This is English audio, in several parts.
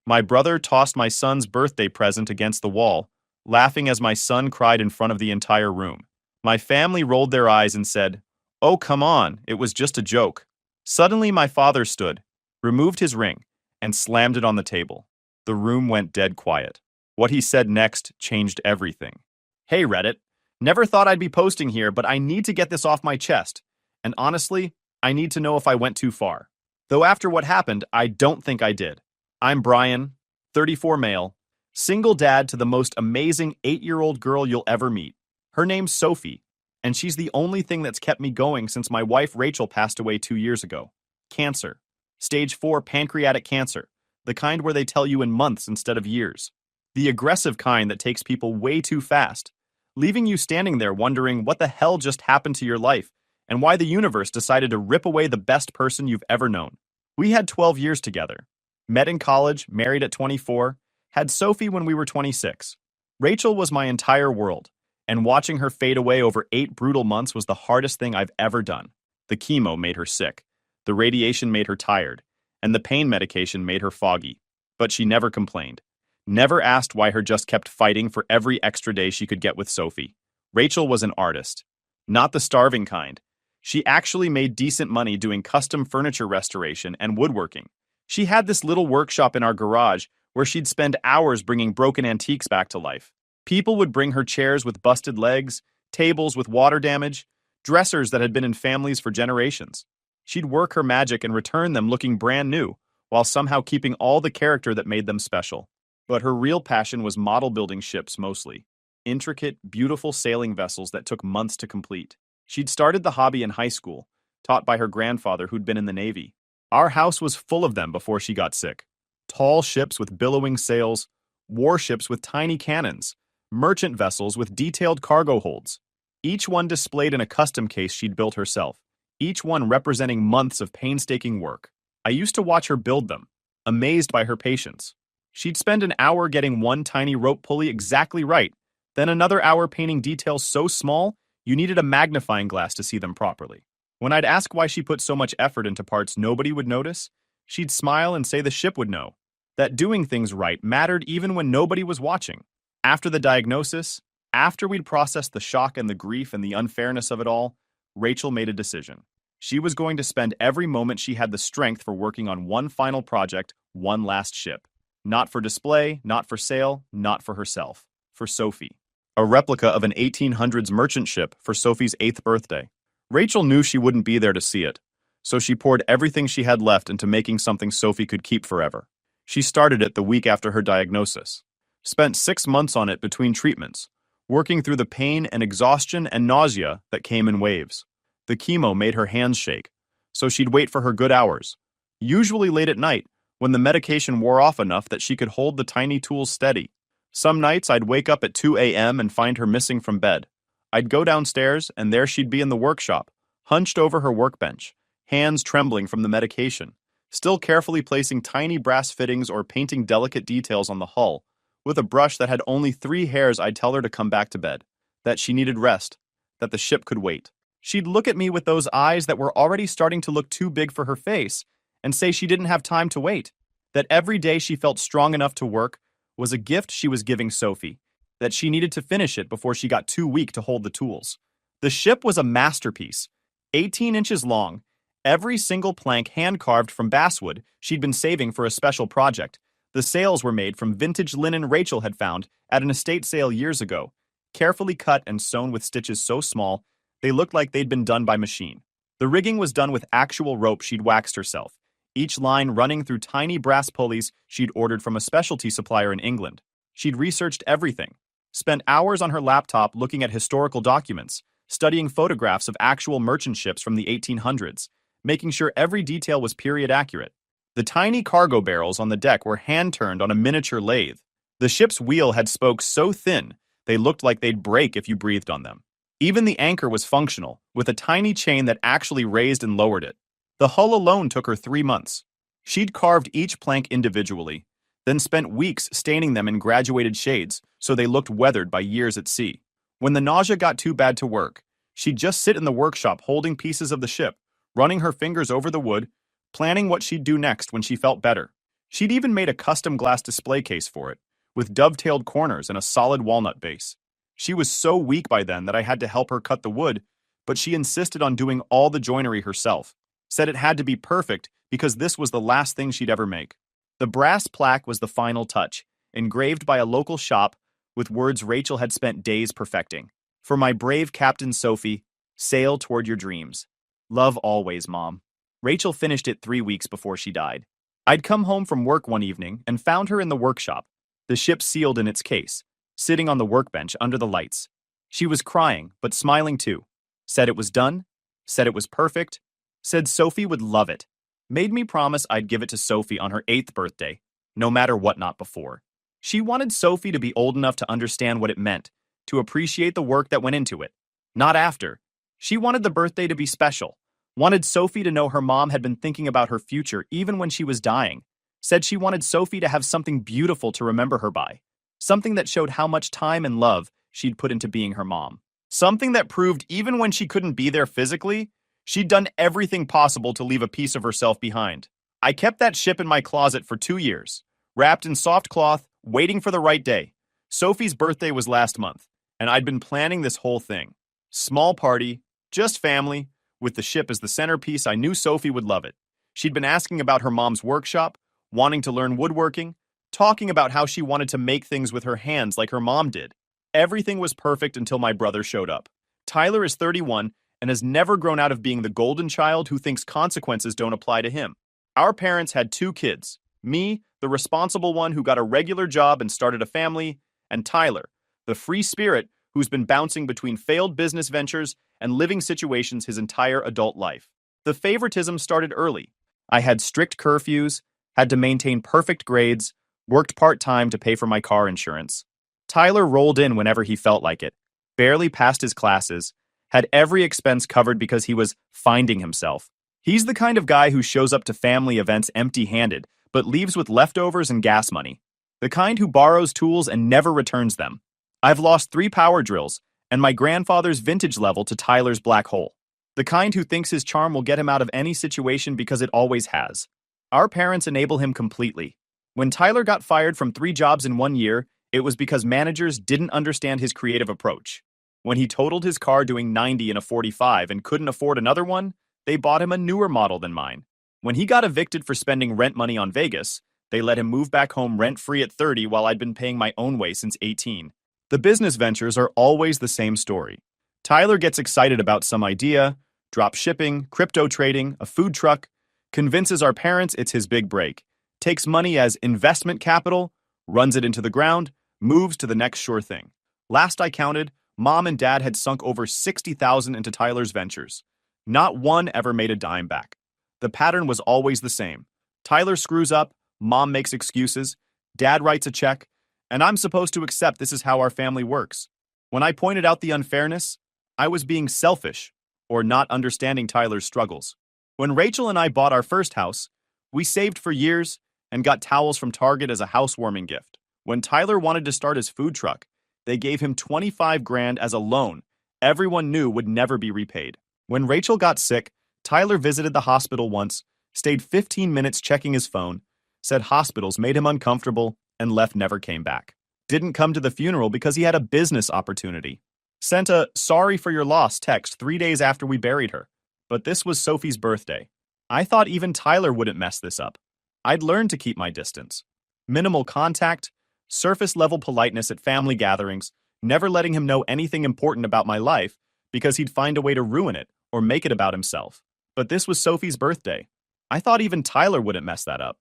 My brother tossed my son's birthday present against the wall, laughing as my son cried in front of the entire room. My family rolled their eyes and said, "Oh, come on, it was just a joke." Suddenly, my father stood, removed his ring, and slammed it on the table. The room went dead quiet. What he said next changed everything. "Hey, Reddit. Never thought I'd be posting here, but I need to get this off my chest. And honestly, I need to know if I went too far. Though after what happened, I don't think I did. I'm Brian, 34 male, single dad to the most amazing 8-year-old girl you'll ever meet. Her name's Sophie, and she's the only thing that's kept me going since my wife Rachel passed away 2 years ago. Cancer. Stage 4 pancreatic cancer, the kind where they tell you in months instead of years. The aggressive kind that takes people way too fast, leaving you standing there wondering what the hell just happened to your life and why the universe decided to rip away the best person you've ever known. We had 12 years together. Met in college, married at 24, had Sophie when we were 26. Rachel was my entire world, and watching her fade away over 8 brutal months was the hardest thing I've ever done. The chemo made her sick, the radiation made her tired, and the pain medication made her foggy. But she never complained. Never asked why her just kept fighting for every extra day she could get with Sophie. Rachel was an artist. Not the starving kind. She actually made decent money doing custom furniture restoration and woodworking. She had this little workshop in our garage where she'd spend hours bringing broken antiques back to life. People would bring her chairs with busted legs, tables with water damage, dressers that had been in families for generations. She'd work her magic and return them looking brand new, while somehow keeping all the character that made them special. But her real passion was model building ships mostly. Intricate, beautiful sailing vessels that took months to complete. She'd started the hobby in high school, taught by her grandfather who'd been in the Navy. Our house was full of them before she got sick. Tall ships with billowing sails, warships with tiny cannons, merchant vessels with detailed cargo holds. Each one displayed in a custom case she'd built herself, each one representing months of painstaking work. I used to watch her build them, amazed by her patience. She'd spend an hour getting one tiny rope pulley exactly right, then another hour painting details so small you needed a magnifying glass to see them properly. When I'd ask why she put so much effort into parts nobody would notice, she'd smile and say the ship would know. That doing things right mattered even when nobody was watching. After the diagnosis, after we'd processed the shock and the grief and the unfairness of it all, Rachel made a decision. She was going to spend every moment she had the strength for working on one final project, one last ship. Not for display, not for sale, not for herself. For Sophie. A replica of an 1800s merchant ship for Sophie's 8th birthday. Rachel knew she wouldn't be there to see it, so she poured everything she had left into making something Sophie could keep forever. She started it the week after her diagnosis. Spent 6 months on it between treatments, working through the pain and exhaustion and nausea that came in waves. The chemo made her hands shake, so she'd wait for her good hours, usually late at night, when the medication wore off enough that she could hold the tiny tools steady. Some nights I'd wake up at 2 a.m. and find her missing from bed. I'd go downstairs, and there she'd be in the workshop, hunched over her workbench, hands trembling from the medication, still carefully placing tiny brass fittings or painting delicate details on the hull, with a brush that had only 3 hairs. I'd tell her to come back to bed, that she needed rest, that the ship could wait. She'd look at me with those eyes that were already starting to look too big for her face, and say she didn't have time to wait, that every day she felt strong enough to work was a gift she was giving Sophie, that she needed to finish it before she got too weak to hold the tools. The ship was a masterpiece, 18 inches long, every single plank hand-carved from basswood she'd been saving for a special project. The sails were made from vintage linen Rachel had found at an estate sale years ago, carefully cut and sewn with stitches so small they looked like they'd been done by machine. The rigging was done with actual rope she'd waxed herself, each line running through tiny brass pulleys she'd ordered from a specialty supplier in England. She'd researched everything, spent hours on her laptop looking at historical documents, studying photographs of actual merchant ships from the 1800s, making sure every detail was period accurate. The tiny cargo barrels on the deck were hand-turned on a miniature lathe. The ship's wheel had spokes so thin they looked like they'd break if you breathed on them. Even the anchor was functional, with a tiny chain that actually raised and lowered it. The hull alone took her 3 months. She'd carved each plank individually, then spent weeks staining them in graduated shades so they looked weathered by years at sea. When the nausea got too bad to work, she'd just sit in the workshop holding pieces of the ship, running her fingers over the wood, planning what she'd do next when she felt better. She'd even made a custom glass display case for it, with dovetailed corners and a solid walnut base. She was so weak by then that I had to help her cut the wood, but she insisted on doing all the joinery herself, said it had to be perfect because this was the last thing she'd ever make. The brass plaque was the final touch, engraved by a local shop with words Rachel had spent days perfecting. For my brave Captain Sophie, sail toward your dreams. Love always, Mom. Rachel finished it 3 weeks before she died. I'd come home from work one evening and found her in the workshop, the ship sealed in its case, sitting on the workbench under the lights. She was crying, but smiling too. Said it was done, said it was perfect, said Sophie would love it. Made me promise I'd give it to Sophie on her 8th birthday, no matter what not before. She wanted Sophie to be old enough to understand what it meant, to appreciate the work that went into it. Not after. She wanted the birthday to be special. Wanted Sophie to know her mom had been thinking about her future even when she was dying. Said she wanted Sophie to have something beautiful to remember her by. Something that showed how much time and love she'd put into being her mom. Something that proved even when she couldn't be there physically, she'd done everything possible to leave a piece of herself behind. I kept that ship in my closet for 2 years, wrapped in soft cloth, waiting for the right day. Sophie's birthday was last month, and I'd been planning this whole thing. Small party, just family, with the ship as the centerpiece. I knew Sophie would love it. She'd been asking about her mom's workshop, wanting to learn woodworking, talking about how she wanted to make things with her hands like her mom did. Everything was perfect until my brother showed up. Tyler is 31 and has never grown out of being the golden child who thinks consequences don't apply to him. Our parents had 2 kids, me, the responsible one who got a regular job and started a family, and Tyler, the free spirit who's been bouncing between failed business ventures and living situations his entire adult life. The favoritism started early. I had strict curfews, had to maintain perfect grades, worked part-time to pay for my car insurance. Tyler rolled in whenever he felt like it, barely passed his classes, had every expense covered because he was finding himself. He's the kind of guy who shows up to family events empty-handed, but leaves with leftovers and gas money. The kind who borrows tools and never returns them. I've lost 3 power drills, and my grandfather's vintage level to Tyler's black hole. The kind who thinks his charm will get him out of any situation because it always has. Our parents enable him completely. When Tyler got fired from 3 jobs in 1 year, it was because managers didn't understand his creative approach. When he totaled his car doing 90 in a 45 and couldn't afford another one, they bought him a newer model than mine. When he got evicted for spending rent money on Vegas, they let him move back home rent-free at 30 while I'd been paying my own way since 18. The business ventures are always the same story. Tyler gets excited about some idea, drop shipping, crypto trading, a food truck, convinces our parents it's his big break, takes money as investment capital, runs it into the ground, moves to the next sure thing. Last I counted, Mom and Dad had sunk over $60,000 into Tyler's ventures. Not one ever made a dime back. The pattern was always the same. Tyler screws up, Mom makes excuses, Dad writes a check, and I'm supposed to accept this is how our family works. When I pointed out the unfairness, I was being selfish or not understanding Tyler's struggles. When Rachel and I bought our first house, we saved for years and got towels from Target as a housewarming gift. When Tyler wanted to start his food truck, they gave him $25,000 as a loan everyone knew would never be repaid. When Rachel got sick, Tyler visited the hospital once, stayed 15 minutes checking his phone, said hospitals made him uncomfortable, and left never came back. Didn't come to the funeral because he had a business opportunity. Sent a "sorry for your loss" text 3 days after we buried her. But this was Sophie's birthday. I thought even Tyler wouldn't mess this up. I'd learned to keep my distance. Minimal contact, surface-level politeness at family gatherings, never letting him know anything important about my life because he'd find a way to ruin it or make it about himself. But this was Sophie's birthday. I thought even Tyler wouldn't mess that up.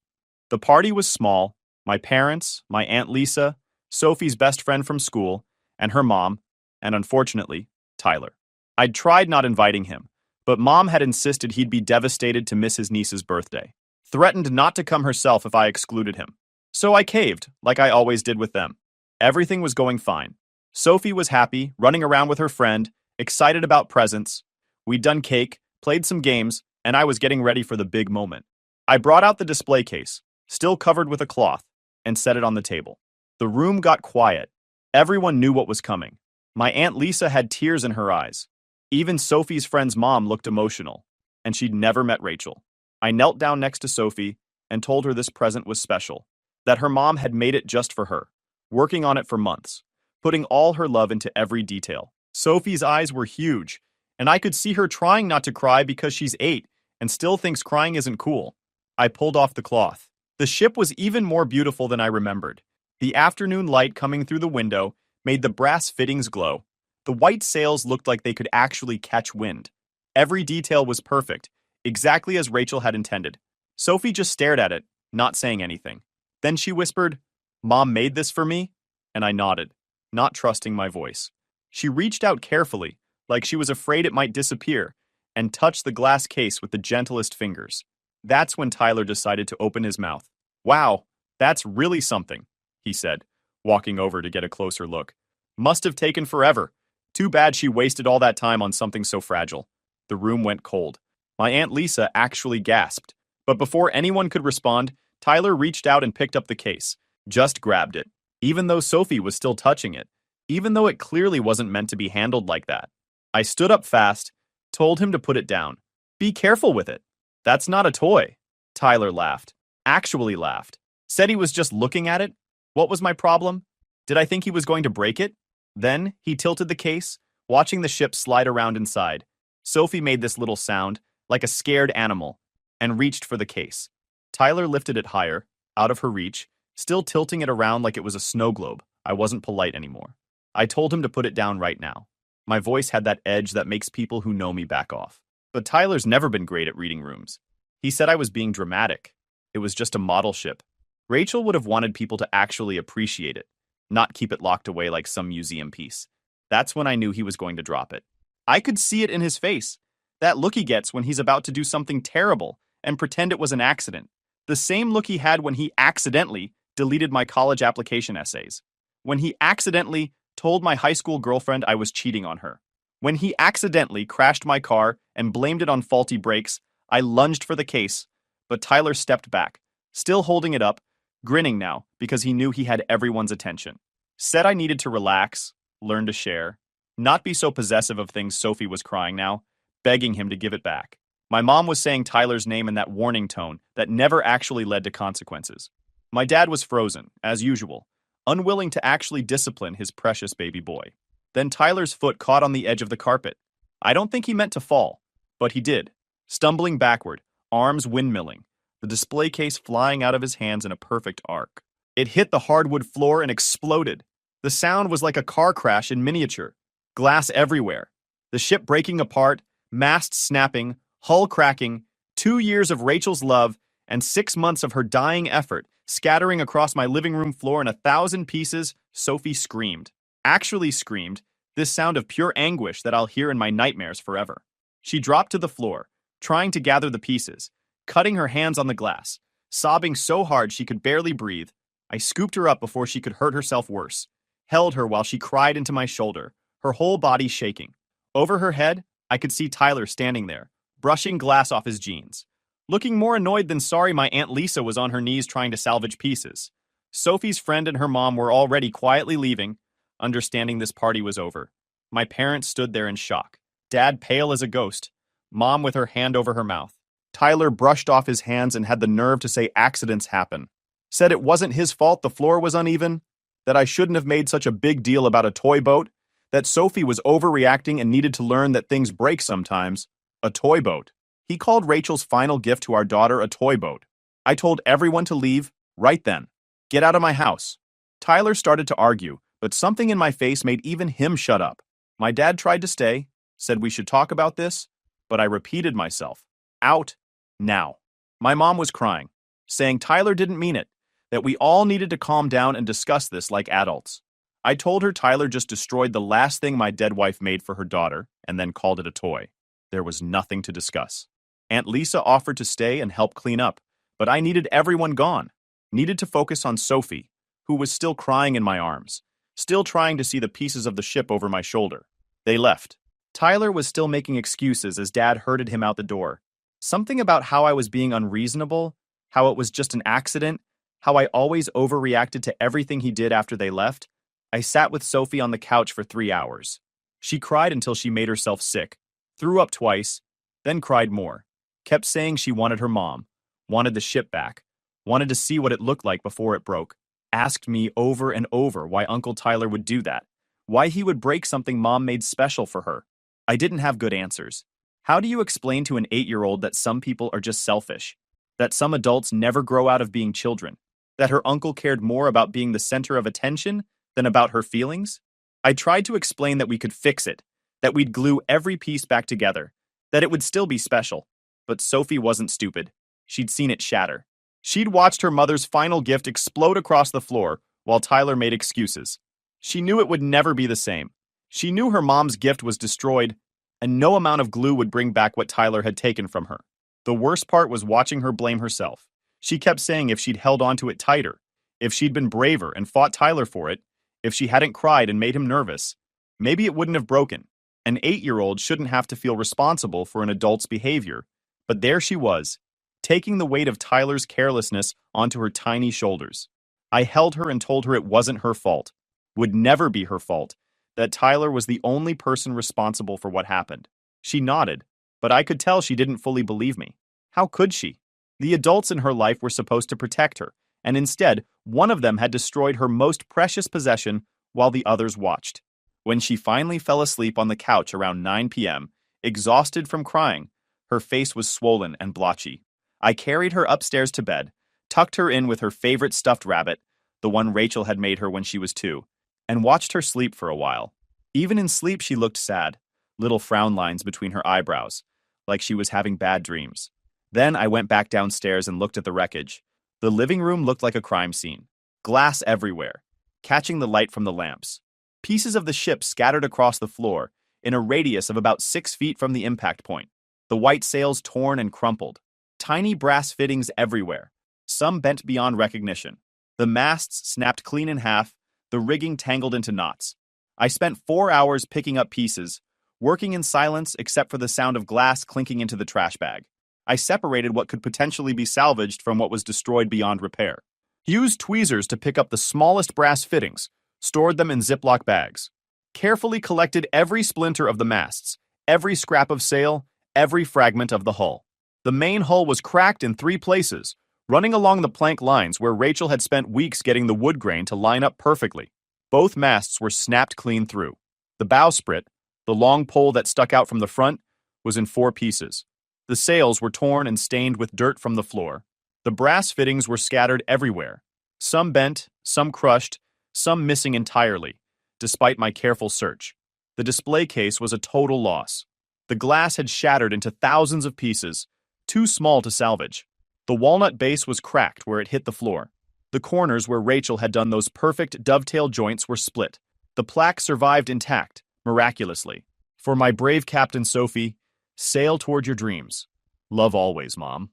The party was small. My parents, my Aunt Lisa, Sophie's best friend from school, and her mom, and unfortunately, Tyler. I'd tried not inviting him, but Mom had insisted he'd be devastated to miss his niece's birthday. Threatened not to come herself if I excluded him. So I caved, like I always did with them. Everything was going fine. Sophie was happy, running around with her friend, excited about presents. We'd done cake, played some games, and I was getting ready for the big moment. I brought out the display case, still covered with a cloth, and set it on the table. The room got quiet. Everyone knew what was coming. My Aunt Lisa had tears in her eyes. Even Sophie's friend's mom looked emotional, and she'd never met Rachel. I knelt down next to Sophie and told her this present was special, that her mom had made it just for her, working on it for months, putting all her love into every detail. Sophie's eyes were huge, and I could see her trying not to cry because she's 8 and still thinks crying isn't cool. I pulled off the cloth. The ship was even more beautiful than I remembered. The afternoon light coming through the window made the brass fittings glow. The white sails looked like they could actually catch wind. Every detail was perfect, exactly as Rachel had intended. Sophie just stared at it, not saying anything. Then she whispered, "Mom made this for me?" And I nodded, not trusting my voice. She reached out carefully, like she was afraid it might disappear, and touched the glass case with the gentlest fingers. That's when Tyler decided to open his mouth. "Wow, that's really something," he said, walking over to get a closer look. "Must have taken forever. Too bad she wasted all that time on something so fragile." The room went cold. My Aunt Lisa actually gasped. But before anyone could respond, Tyler reached out and picked up the case. Just grabbed it, even though Sophie was still touching it, even though it clearly wasn't meant to be handled like that. I stood up fast, told him to put it down. "Be careful with it. That's not a toy." Tyler laughed. Actually laughed. Said he was just looking at it. What was my problem? Did I think he was going to break it? Then he tilted the case, watching the ship slide around inside. Sophie made this little sound, like a scared animal, and reached for the case. Tyler lifted it higher, out of her reach, still tilting it around like it was a snow globe. I wasn't polite anymore. I told him to put it down right now. My voice had that edge that makes people who know me back off. But Tyler's never been great at reading rooms. He said I was being dramatic. It was just a model ship. Rachel would have wanted people to actually appreciate it, not keep it locked away like some museum piece. That's when I knew he was going to drop it. I could see it in his face. That look he gets when he's about to do something terrible and pretend it was an accident. The same look he had when he accidentally deleted my college application essays. When he accidentally told my high school girlfriend I was cheating on her. When he accidentally crashed my car and blamed it on faulty brakes, I lunged for the case, but Tyler stepped back, still holding it up, grinning now because he knew he had everyone's attention. Said I needed to relax, learn to share, not be so possessive of things. Sophie was crying now, begging him to give it back. My mom was saying Tyler's name in that warning tone that never actually led to consequences. My dad was frozen, as usual, unwilling to actually discipline his precious baby boy. Then Tyler's foot caught on the edge of the carpet. I don't think he meant to fall, but he did, stumbling backward, arms windmilling, the display case flying out of his hands in a perfect arc. It hit the hardwood floor and exploded. The sound was like a car crash in miniature. Glass everywhere. The ship breaking apart, masts snapping, hull cracking, 2 years of Rachel's love, and 6 months of her dying effort scattering across my living room floor in 1,000 pieces. Sophie screamed. Actually screamed, this sound of pure anguish that I'll hear in my nightmares forever. She dropped to the floor, trying to gather the pieces, cutting her hands on the glass, sobbing so hard she could barely breathe. I scooped her up before she could hurt herself worse, held her while she cried into my shoulder, her whole body shaking. Over her head, I could see Tyler standing there, brushing glass off his jeans, looking more annoyed than sorry. My Aunt Lisa was on her knees trying to salvage pieces. Sophie's friend and her mom were already quietly leaving, understanding this party was over. My parents stood there in shock, Dad pale as a ghost, Mom with her hand over her mouth. Tyler brushed off his hands and had the nerve to say accidents happen. Said it wasn't his fault the floor was uneven, that I shouldn't have made such a big deal about a toy boat, that Sophie was overreacting and needed to learn that things break sometimes. A toy boat. He called Rachel's final gift to our daughter a toy boat. I told everyone to leave, right then. Get out of my house. Tyler started to argue, but something in my face made even him shut up. My dad tried to stay, said we should talk about this, but I repeated myself. Out, now. My mom was crying, saying Tyler didn't mean it, that we all needed to calm down and discuss this like adults. I told her Tyler just destroyed the last thing my dead wife made for her daughter and then called it a toy. There was nothing to discuss. Aunt Lisa offered to stay and help clean up, but I needed everyone gone. Needed to focus on Sophie, who was still crying in my arms, still trying to see the pieces of the ship over my shoulder. They left. Tyler was still making excuses as Dad herded him out the door. Something about how I was being unreasonable, how it was just an accident, how I always overreacted to everything he did after they left. I sat with Sophie on the couch for 3 hours. She cried until she made herself sick, threw up twice, then cried more, kept saying she wanted her mom, wanted the ship back, wanted to see what it looked like before it broke, asked me over and over why Uncle Tyler would do that, why he would break something Mom made special for her. I didn't have good answers. How do you explain to an 8-year-old that some people are just selfish? That some adults never grow out of being children? That her uncle cared more about being the center of attention than about her feelings? I tried to explain that we could fix it, that we'd glue every piece back together, that it would still be special. But Sophie wasn't stupid. She'd seen it shatter. She'd watched her mother's final gift explode across the floor while Tyler made excuses. She knew it would never be the same. She knew her mom's gift was destroyed, and no amount of glue would bring back what Tyler had taken from her. The worst part was watching her blame herself. She kept saying if she'd held onto it tighter, if she'd been braver and fought Tyler for it, if she hadn't cried and made him nervous, maybe it wouldn't have broken. An 8-year-old shouldn't have to feel responsible for an adult's behavior. But there she was, taking the weight of Tyler's carelessness onto her tiny shoulders. I held her and told her it wasn't her fault, would never be her fault, that Tyler was the only person responsible for what happened. She nodded, but I could tell she didn't fully believe me. How could she? The adults in her life were supposed to protect her, and instead, one of them had destroyed her most precious possession while the others watched. When she finally fell asleep on the couch around 9 p.m., exhausted from crying, her face was swollen and blotchy. I carried her upstairs to bed, tucked her in with her favorite stuffed rabbit, the one Rachel had made her when she was 2, and watched her sleep for a while. Even in sleep she looked sad, little frown lines between her eyebrows, like she was having bad dreams. Then I went back downstairs and looked at the wreckage. The living room looked like a crime scene. Glass everywhere, catching the light from the lamps. Pieces of the ship scattered across the floor, in a radius of about 6 feet from the impact point. The white sails torn and crumpled. Tiny brass fittings everywhere, some bent beyond recognition. The masts snapped clean in half, the rigging tangled into knots. I spent 4 hours picking up pieces, working in silence except for the sound of glass clinking into the trash bag. I separated what could potentially be salvaged from what was destroyed beyond repair. Used tweezers to pick up the smallest brass fittings, stored them in Ziploc bags. Carefully collected every splinter of the masts, every scrap of sail, every fragment of the hull. The main hull was cracked in 3 places, running along the plank lines where Rachel had spent weeks getting the wood grain to line up perfectly. Both masts were snapped clean through. The bowsprit, the long pole that stuck out from the front, was in 4 pieces. The sails were torn and stained with dirt from the floor. The brass fittings were scattered everywhere, some bent, some crushed, some missing entirely, despite my careful search. The display case was a total loss. The glass had shattered into thousands of pieces, too small to salvage. The walnut base was cracked where it hit the floor. The corners where Rachel had done those perfect dovetail joints were split. The plaque survived intact, miraculously. For my brave Captain Sophie, sail toward your dreams. Love always, Mom.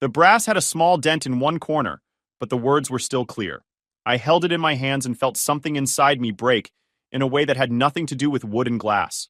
The brass had a small dent in one corner, but the words were still clear. I held it in my hands and felt something inside me break in a way that had nothing to do with wood and glass.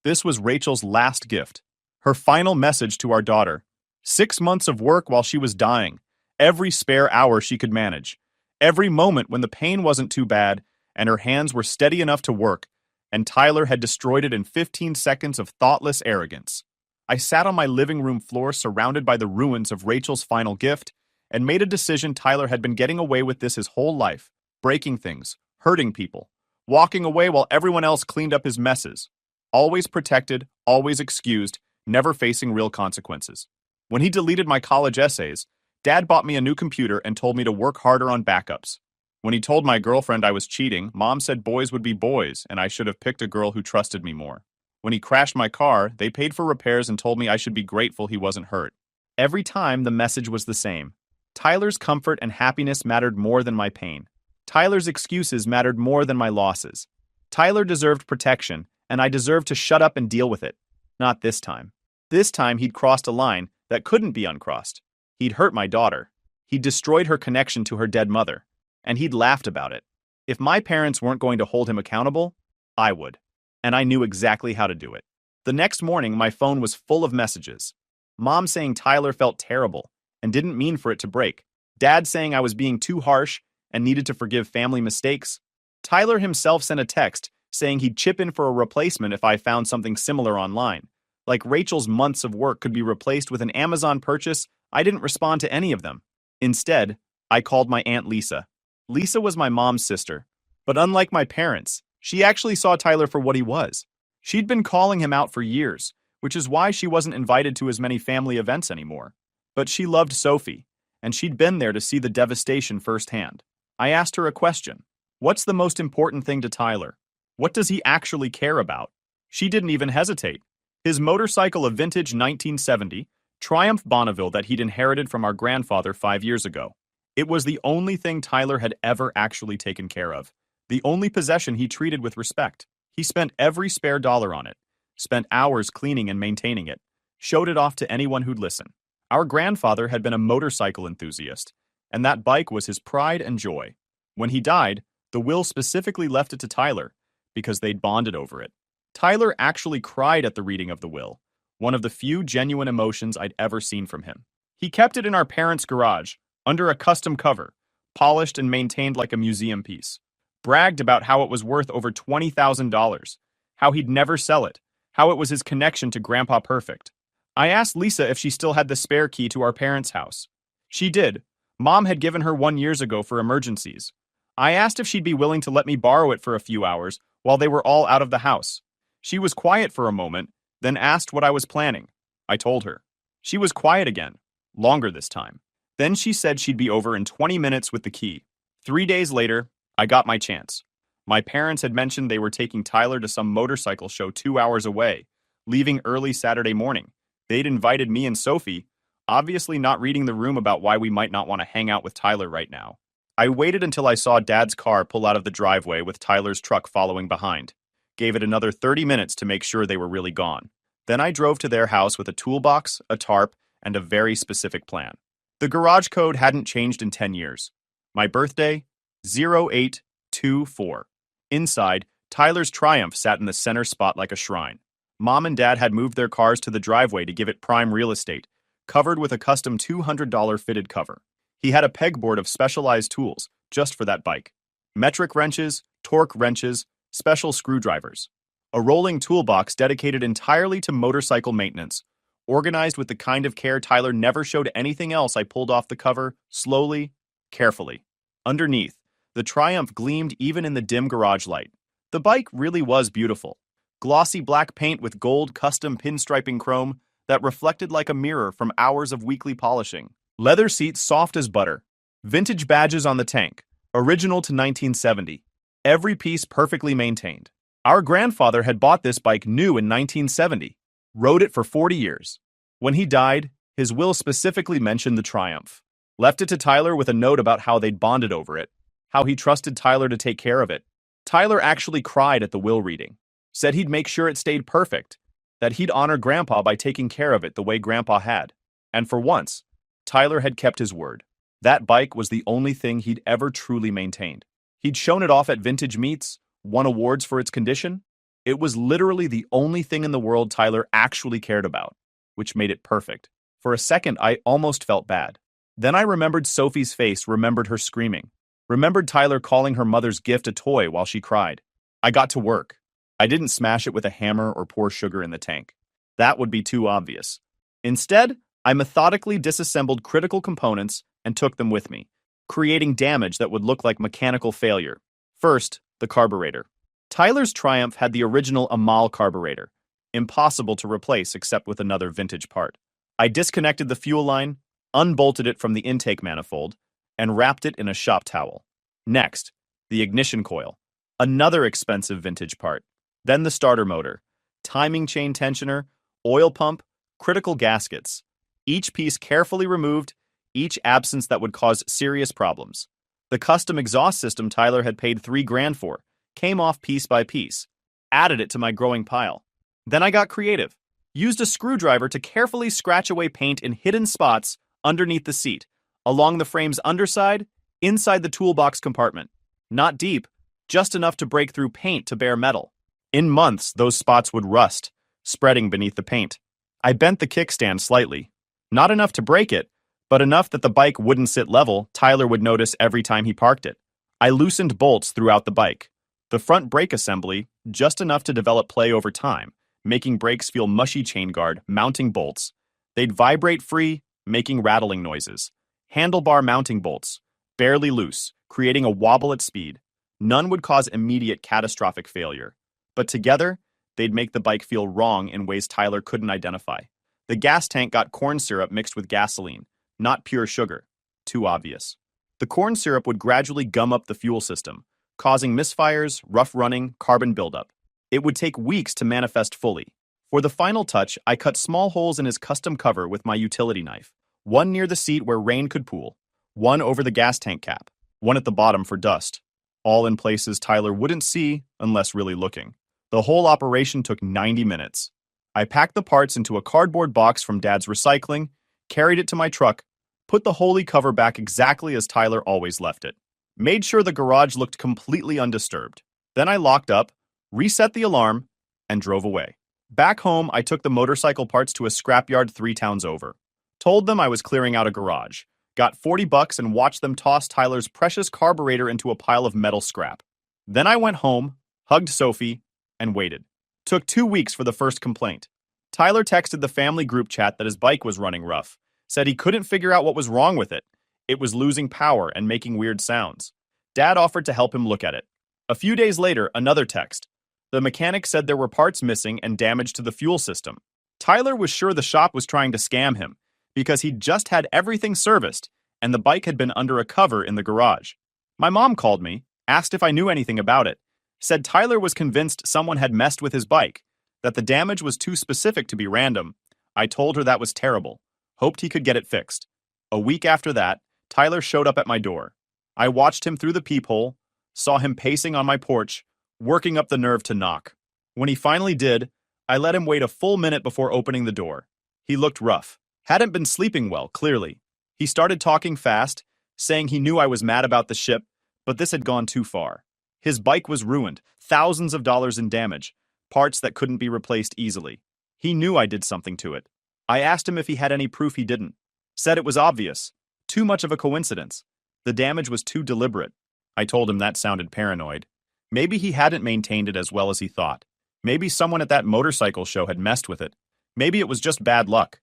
This was Rachel's last gift, her final message to our daughter. 6 months of work while she was dying, every spare hour she could manage, every moment when the pain wasn't too bad and her hands were steady enough to work, and Tyler had destroyed it in 15 seconds of thoughtless arrogance. I sat on my living room floor surrounded by the ruins of Rachel's final gift and made a decision. Tyler had been getting away with this his whole life, breaking things, hurting people, walking away while everyone else cleaned up his messes. Always protected, always excused, never facing real consequences. When he deleted my college essays, Dad bought me a new computer and told me to work harder on backups. When he told my girlfriend I was cheating, Mom said boys would be boys and I should have picked a girl who trusted me more. When he crashed my car, they paid for repairs and told me I should be grateful he wasn't hurt. Every time, the message was the same. Tyler's comfort and happiness mattered more than my pain. Tyler's excuses mattered more than my losses. Tyler deserved protection, and I deserved to shut up and deal with it. Not this time. This time, he'd crossed a line that couldn't be uncrossed. He'd hurt my daughter. He'd destroyed her connection to her dead mother. And he'd laughed about it. If my parents weren't going to hold him accountable, I would. And I knew exactly how to do it. The next morning, my phone was full of messages. Mom saying Tyler felt terrible and didn't mean for it to break. Dad saying I was being too harsh and needed to forgive family mistakes. Tyler himself sent a text saying he'd chip in for a replacement if I found something similar online. Like Rachel's months of work could be replaced with an Amazon purchase, I didn't respond to any of them. Instead, I called my Aunt Lisa. Lisa was my mom's sister, but unlike my parents, she actually saw Tyler for what he was. She'd been calling him out for years, which is why she wasn't invited to as many family events anymore. But she loved Sophie, and she'd been there to see the devastation firsthand. I asked her a question. What's the most important thing to Tyler? What does he actually care about? She didn't even hesitate. His motorcycle, a vintage 1970 Triumph Bonneville that he'd inherited from our grandfather 5 years ago. It was the only thing Tyler had ever actually taken care of. The only possession he treated with respect. He spent every spare dollar on it, spent hours cleaning and maintaining it, showed it off to anyone who'd listen. Our grandfather had been a motorcycle enthusiast, and that bike was his pride and joy. When he died, the will specifically left it to Tyler, because they'd bonded over it. Tyler actually cried at the reading of the will, one of the few genuine emotions I'd ever seen from him. He kept it in our parents' garage, under a custom cover, polished and maintained like a museum piece. Bragged about how it was worth over $20,000, how he'd never sell it, how it was his connection to Grandpa Perfect. I asked Lisa if she still had the spare key to our parents' house. She did. Mom had given her 1 year ago for emergencies. I asked if she'd be willing to let me borrow it for a few hours while they were all out of the house. She was quiet for a moment, then asked what I was planning. I told her. She was quiet again, longer this time. Then she said she'd be over in 20 minutes with the key. 3 days later, I got my chance. My parents had mentioned they were taking Tyler to some motorcycle show 2 hours away, leaving early Saturday morning. They'd invited me and Sophie, obviously not reading the room about why we might not want to hang out with Tyler right now. I waited until I saw Dad's car pull out of the driveway with Tyler's truck following behind. Gave it another 30 minutes to make sure they were really gone. Then I drove to their house with a toolbox, a tarp, and a very specific plan. The garage code hadn't changed in 10 years. My birthday, 0824. Inside, Tyler's Triumph sat in the center spot like a shrine. Mom and Dad had moved their cars to the driveway to give it prime real estate, covered with a custom $200 fitted cover. He had a pegboard of specialized tools just for that bike. Metric wrenches, torque wrenches, special screwdrivers. A rolling toolbox dedicated entirely to motorcycle maintenance, organized with the kind of care Tyler never showed anything else. I pulled off the cover, slowly, carefully. Underneath, the Triumph gleamed even in the dim garage light. The bike really was beautiful. Glossy black paint with gold custom pinstriping chrome that reflected like a mirror from hours of weekly polishing. Leather seats soft as butter. Vintage badges on the tank, original to 1970. Every piece perfectly maintained. Our grandfather had bought this bike new in 1970, rode it for 40 years. When he died, his will specifically mentioned the Triumph. Left it to Tyler with a note about how they'd bonded over it, how he trusted Tyler to take care of it. Tyler actually cried at the will reading, said he'd make sure it stayed perfect, that he'd honor Grandpa by taking care of it the way Grandpa had. And for once, Tyler had kept his word. That bike was the only thing he'd ever truly maintained. He'd shown it off at vintage meets, won awards for its condition. It was literally the only thing in the world Tyler actually cared about, which made it perfect. For a second, I almost felt bad. Then I remembered Sophie's face, remembered her screaming, remembered Tyler calling her mother's gift a toy while she cried. I got to work. I didn't smash it with a hammer or pour sugar in the tank. That would be too obvious. Instead, I methodically disassembled critical components and took them with me, creating damage that would look like mechanical failure. First, the carburetor. Tyler's Triumph had the original Amal carburetor, impossible to replace except with another vintage part. I disconnected the fuel line, unbolted it from the intake manifold, and wrapped it in a shop towel. Next, the ignition coil, another expensive vintage part. Then the starter motor, timing chain tensioner, oil pump, critical gaskets. Each piece carefully removed, each absence that would cause serious problems. The custom exhaust system Tyler had paid $3,000 for came off piece by piece, added it to my growing pile. Then I got creative, used a screwdriver to carefully scratch away paint in hidden spots underneath the seat, along the frame's underside, inside the toolbox compartment. Not deep, just enough to break through paint to bare metal. In months, those spots would rust, spreading beneath the paint. I bent the kickstand slightly, not enough to break it, but enough that the bike wouldn't sit level. Tyler would notice every time he parked it. I loosened bolts throughout the bike. The front brake assembly, just enough to develop play over time, making brakes feel mushy chain guard, mounting bolts. They'd vibrate free, making rattling noises. Handlebar mounting bolts, barely loose, creating a wobble at speed. None would cause immediate catastrophic failure. But together, they'd make the bike feel wrong in ways Tyler couldn't identify. The gas tank got corn syrup mixed with gasoline, not pure sugar. Too obvious. The corn syrup would gradually gum up the fuel system, causing misfires, rough running, carbon buildup. It would take weeks to manifest fully. For the final touch, I cut small holes in his custom cover with my utility knife. One near the seat where rain could pool, one over the gas tank cap, one at the bottom for dust. All in places Tyler wouldn't see unless really looking. The whole operation took 90 minutes. I packed the parts into a cardboard box from Dad's recycling, carried it to my truck, put the holy cover back exactly as Tyler always left it. Made sure the garage looked completely undisturbed. Then I locked up, reset the alarm, and drove away. Back home, I took the motorcycle parts to a scrapyard 3 towns over. Told them I was clearing out a garage, got $40 and watched them toss Tyler's precious carburetor into a pile of metal scrap. Then I went home, hugged Sophie, and waited. Took 2 weeks for the first complaint. Tyler texted the family group chat that his bike was running rough, said he couldn't figure out what was wrong with it. It was losing power and making weird sounds. Dad offered to help him look at it. A few days later, another text. The mechanic said there were parts missing and damage to the fuel system. Tyler was sure the shop was trying to scam him, because he'd just had everything serviced, and the bike had been under a cover in the garage. My mom called me, asked if I knew anything about it, said Tyler was convinced someone had messed with his bike, that the damage was too specific to be random. I told her that was terrible, hoped he could get it fixed. A week after that, Tyler showed up at my door. I watched him through the peephole, saw him pacing on my porch, working up the nerve to knock. When he finally did, I let him wait a full minute before opening the door. He looked rough. Hadn't been sleeping well, clearly. He started talking fast, saying he knew I was mad about the ship, but this had gone too far. His bike was ruined, thousands of dollars in damage, parts that couldn't be replaced easily. He knew I did something to it. I asked him if he had any proof he didn't. Said it was obvious. Too much of a coincidence. The damage was too deliberate. I told him that sounded paranoid. Maybe he hadn't maintained it as well as he thought. Maybe someone at that motorcycle show had messed with it. Maybe it was just bad luck.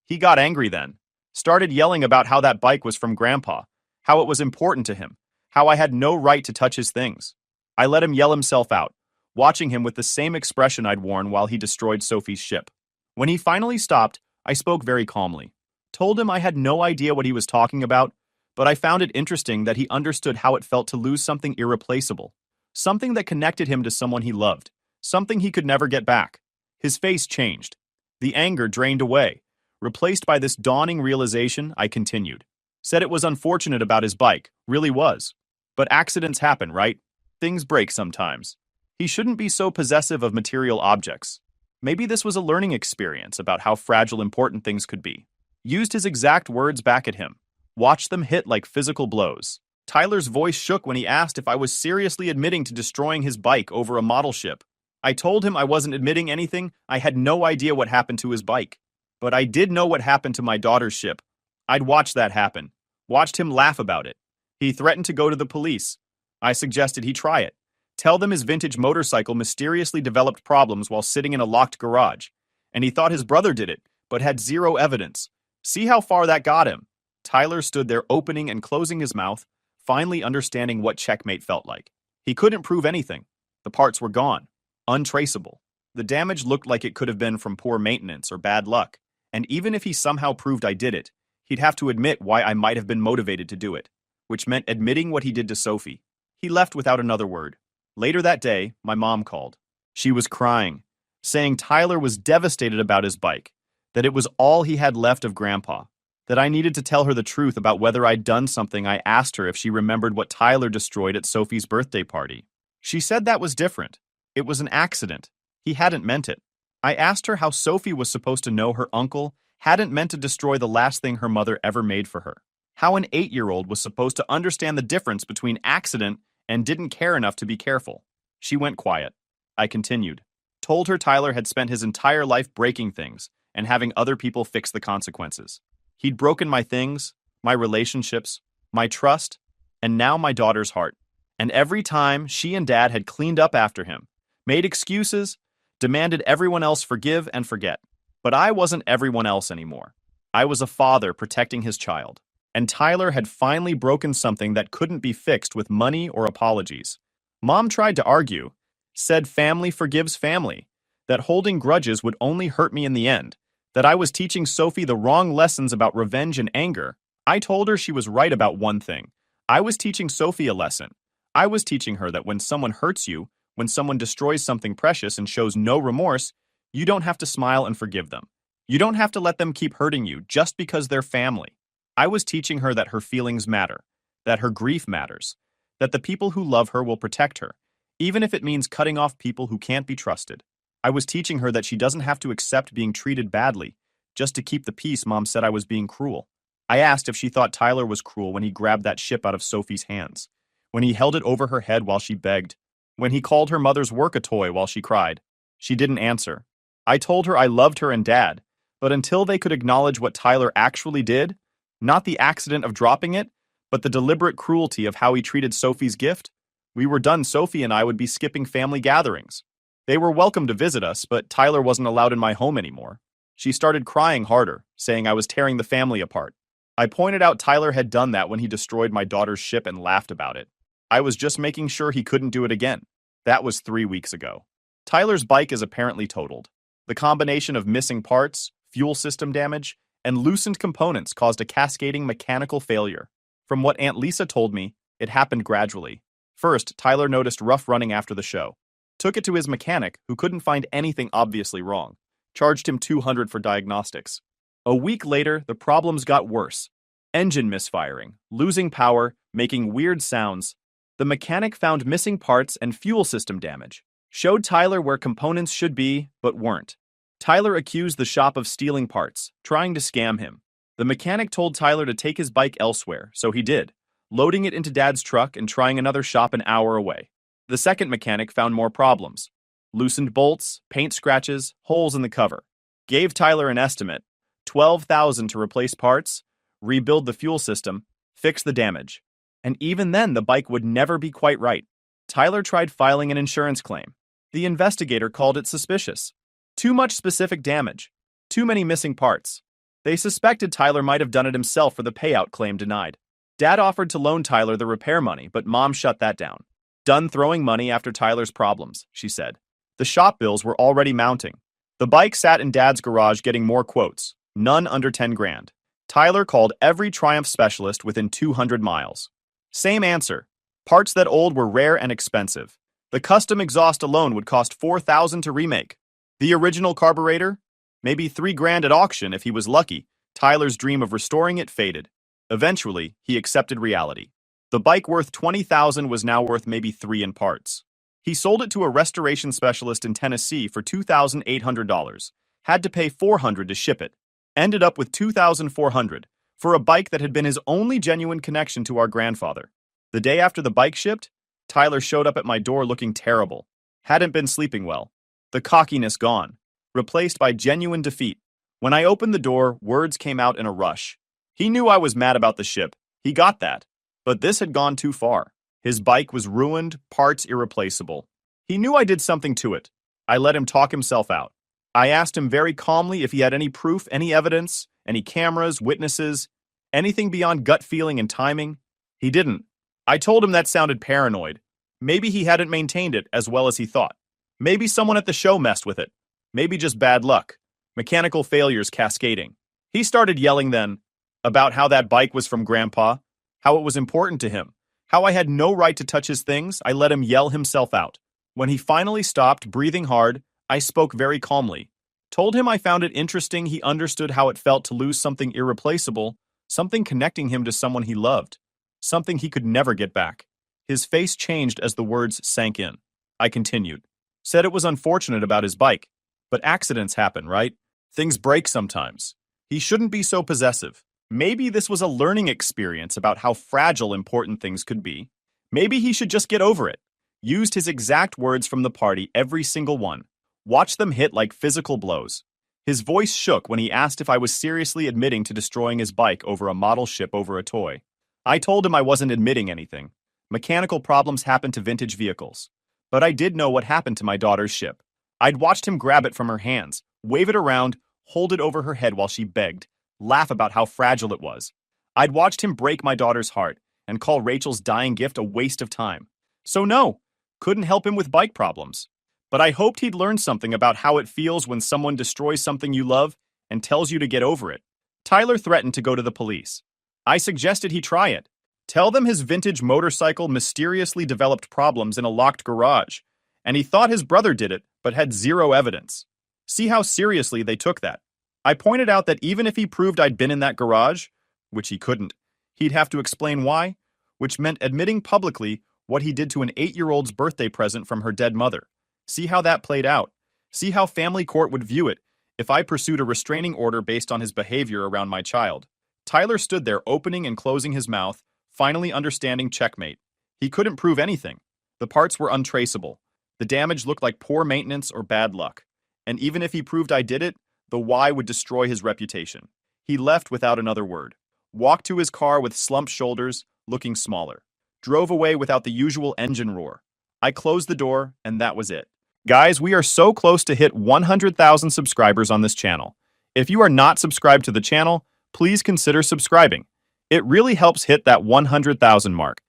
He got angry then. Started yelling about how that bike was from Grandpa, how it was important to him, how I had no right to touch his things. I let him yell himself out, watching him with the same expression I'd worn while he destroyed Sophie's ship. When he finally stopped, I spoke very calmly. Told him I had no idea what he was talking about, but I found it interesting that he understood how it felt to lose something irreplaceable, something that connected him to someone he loved, something he could never get back. His face changed. The anger drained away. Replaced by this dawning realization, I continued. Said it was unfortunate about his bike, really was. But accidents happen, right? Things break sometimes. He shouldn't be so possessive of material objects. Maybe this was a learning experience about how fragile important things could be. Used his exact words back at him. Watched them hit like physical blows. Tyler's voice shook when he asked if I was seriously admitting to destroying his bike over a model ship. I told him I wasn't admitting anything. I had no idea what happened to his bike. But I did know what happened to my daughter's ship. I'd watched that happen. Watched him laugh about it. He threatened to go to the police. I suggested he try it. Tell them his vintage motorcycle mysteriously developed problems while sitting in a locked garage. And he thought his brother did it, but had zero evidence. See how far that got him. Tyler stood there opening and closing his mouth, finally understanding what checkmate felt like. He couldn't prove anything. The parts were gone. Untraceable. The damage looked like it could have been from poor maintenance or bad luck. And even if he somehow proved I did it, he'd have to admit why I might have been motivated to do it, which meant admitting what he did to Sophie. He left without another word. Later that day, my mom called. She was crying, saying Tyler was devastated about his bike, that it was all he had left of Grandpa, that I needed to tell her the truth about whether I'd done something. I asked her if she remembered what Tyler destroyed at Sophie's birthday party. She said that was different. It was an accident. He hadn't meant it. I asked her how Sophie was supposed to know her uncle hadn't meant to destroy the last thing her mother ever made for her. How an 8-year-old was supposed to understand the difference between accident and didn't care enough to be careful. She went quiet. I continued. Told her Tyler had spent his entire life breaking things and having other people fix the consequences. He'd broken my things, my relationships, my trust, and now my daughter's heart. And every time she and Dad had cleaned up after him, made excuses, demanded everyone else forgive and forget. But I wasn't everyone else anymore. I was a father protecting his child. and Tyler had finally broken something that couldn't be fixed with money or apologies. Mom tried to argue, said family forgives family, that holding grudges would only hurt me in the end, that I was teaching Sophie the wrong lessons about revenge and anger. I told her she was right about one thing. I was teaching Sophie a lesson. I was teaching her that when someone hurts you, when someone destroys something precious and shows no remorse, you don't have to smile and forgive them. You don't have to let them keep hurting you just because they're family. I was teaching her that her feelings matter, that her grief matters, that the people who love her will protect her, even if it means cutting off people who can't be trusted. I was teaching her that she doesn't have to accept being treated badly just to keep the peace. Mom said I was being cruel. I asked if she thought Tyler was cruel when he grabbed that ship out of Sophie's hands, when he held it over her head while she begged, when he called her mother's work a toy while she cried. She didn't answer. I told her I loved her and Dad, but until they could acknowledge what Tyler actually did, not the accident of dropping it, but the deliberate cruelty of how he treated Sophie's gift, we were done. Sophie and I would be skipping family gatherings. They were welcome to visit us, but Tyler wasn't allowed in my home anymore. She started crying harder, saying I was tearing the family apart. I pointed out Tyler had done that when he destroyed my daughter's ship and laughed about it. I was just making sure he couldn't do it again. That was 3 weeks ago. Tyler's bike is apparently totaled. The combination of missing parts, fuel system damage, and loosened components caused a cascading mechanical failure. From what Aunt Lisa told me, it happened gradually. First, Tyler noticed rough running after the show. Took it to his mechanic, who couldn't find anything obviously wrong. Charged him $200 for diagnostics. A week later, the problems got worse. Engine misfiring, losing power, making weird sounds. The mechanic found missing parts and fuel system damage. Showed Tyler where components should be, but weren't. Tyler accused the shop of stealing parts, trying to scam him. The mechanic told Tyler to take his bike elsewhere, so he did, loading it into Dad's truck and trying another shop an hour away. The second mechanic found more problems. Loosened bolts, paint scratches, holes in the cover. Gave Tyler an estimate, $12,000 to replace parts, rebuild the fuel system, fix the damage. And even then, the bike would never be quite right. Tyler tried filing an insurance claim. The investigator called it suspicious. Too much specific damage. Too many missing parts. They suspected Tyler might have done it himself for the payout claim denied. Dad offered to loan Tyler the repair money, but Mom shut that down. Done throwing money after Tyler's problems, she said. The shop bills were already mounting. The bike sat in Dad's garage getting more quotes, none under 10 grand. Tyler called every Triumph specialist within 200 miles. Same answer. Parts that old were rare and expensive. The custom exhaust alone would cost $4,000 to remake. The original carburetor? Maybe $3 grand at auction if he was lucky. Tyler's dream of restoring it faded. Eventually, he accepted reality. The bike worth $20,000 was now worth maybe $3 in parts. He sold it to a restoration specialist in Tennessee for $2,800. Had to pay $400 to ship it. Ended up with $2,400 for a bike that had been his only genuine connection to our grandfather. The day after the bike shipped, Tyler showed up at my door looking terrible. Hadn't been sleeping well. The cockiness gone. Replaced by genuine defeat. When I opened the door, words came out in a rush. He knew I was mad about the ship. He got that. But this had gone too far. His bike was ruined, parts irreplaceable. He knew I did something to it. I let him talk himself out. I asked him very calmly if he had any proof, any evidence, any cameras, witnesses, anything beyond gut feeling and timing. He didn't. I told him that sounded paranoid. Maybe he hadn't maintained it as well as he thought. Maybe someone at the show messed with it. Maybe just bad luck. Mechanical failures cascading. He started yelling then about how that bike was from Grandpa, how it was important to him, how I had no right to touch his things. I let him yell himself out. When he finally stopped, breathing hard, I spoke very calmly. Told him I found it interesting he understood how it felt to lose something irreplaceable, something connecting him to someone he loved, something he could never get back. His face changed as the words sank in. I continued. Said it was unfortunate about his bike. But accidents happen, right? Things break sometimes. He shouldn't be so possessive. Maybe this was a learning experience about how fragile important things could be. Maybe he should just get over it. Used his exact words from the party, every single one. Watched them hit like physical blows. His voice shook when he asked if I was seriously admitting to destroying his bike over a model ship over a toy. I told him I wasn't admitting anything. Mechanical problems happen to vintage vehicles. But I did know what happened to my daughter's ship. I'd watched him grab it from her hands, wave it around, hold it over her head while she begged, laugh about how fragile it was. I'd watched him break my daughter's heart and call Rachel's dying gift a waste of time. So no, couldn't help him with bike problems. But I hoped he'd learn something about how it feels when someone destroys something you love and tells you to get over it. Tyler threatened to go to the police. I suggested he try it. Tell them his vintage motorcycle mysteriously developed problems in a locked garage, and he thought his brother did it, but had zero evidence. See how seriously they took that. I pointed out that even if he proved I'd been in that garage, which he couldn't, he'd have to explain why, which meant admitting publicly what he did to an 8-year-old's birthday present from her dead mother. See how that played out. See how family court would view it if I pursued a restraining order based on his behavior around my child. Tyler stood there opening and closing his mouth, finally understanding checkmate. He couldn't prove anything. The parts were untraceable. The damage looked like poor maintenance or bad luck. And even if he proved I did it, the why would destroy his reputation. He left without another word. Walked to his car with slumped shoulders, looking smaller. Drove away without the usual engine roar. I closed the door, and that was it. Guys, we are so close to hit 100,000 subscribers on this channel. If you are not subscribed to the channel, please consider subscribing. It really helps hit that 100,000 mark.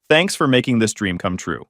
Thanks for making this dream come true.